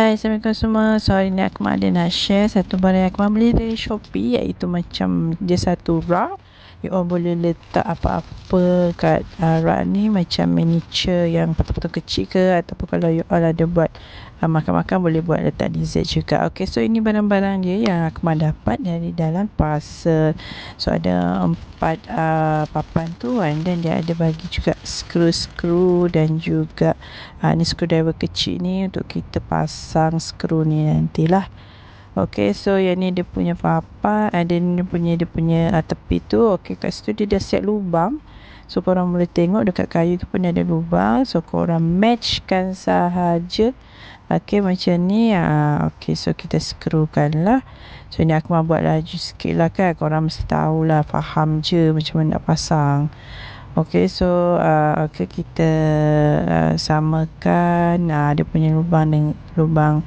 Hai, Assalamualaikum semua. So hari ni Akmal ada nak share satu barang yang Akmal beli dari Shopee, iaitu macam dia satu rak. You all boleh letak apa-apa kat rak ni, macam miniature yang potong-potong kecil ke, ataupun kalau you all ada buat makan-makan, boleh buat letak dessert juga. Okay, so ini barang-barang dia yang Akmal dapat dari dalam parcel. So ada 4 papan tu, and then dia ada bagi juga skru-skru dan juga ni screwdriver kecil ni untuk kita pasang skru ni nantilah. Okay, so yang ni dia punya papan, ada ni dia punya tepi tu. Okay, kat situ dia dah siap lubang, so korang boleh tengok dekat kayu tu pun ada lubang, so korang matchkan sahaja. Okay, macam ni. Okay, so kita skrukan lah. So ni aku mau buat laju sikit lah kan, korang mesti tahulah, faham je macam mana nak pasang. Okay, so okay, kita samakan dia punya lubang dengan lubang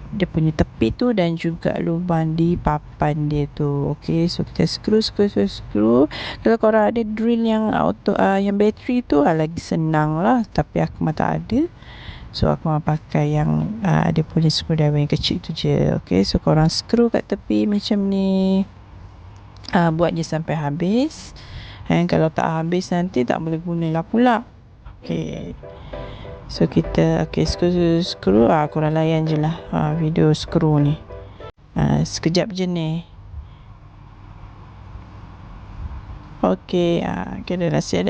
dia punya tepi tu, dan juga lubang di papan dia tu. Okay, so kita skru. Kalau korang ada drill yang auto yang bateri tu lagi senang lah, tapi aku mah tak ada, so aku mau pakai yang dia punya screwdriver yang kecil tu je. Okay, so korang skru kat tepi macam ni, buat je sampai habis. And kalau tak habis nanti tak boleh gunalah pula. Okay, so kita skru korang layan je lah video skru ni. Sekejap je ni. Okay, dah siap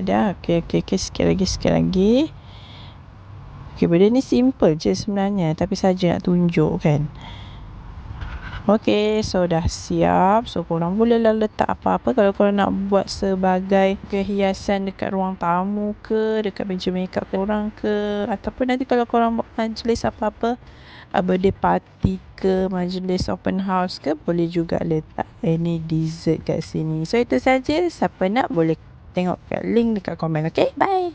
dah. Okay, sikit lagi. Okay, benda ni simple je sebenarnya, tapi saja nak tunjuk kan. Okay, so dah siap. So korang bolehlah letak apa-apa. Kalau korang nak buat sebagai kehiasan dekat ruang tamu ke, dekat meja makeup korang ke, ataupun nanti kalau korang buat majlis apa-apa, birthday party ke, majlis open house ke, boleh juga letak any dessert kat sini. So itu saja. Siapa nak boleh tengok kat link dekat komen. Okay, bye.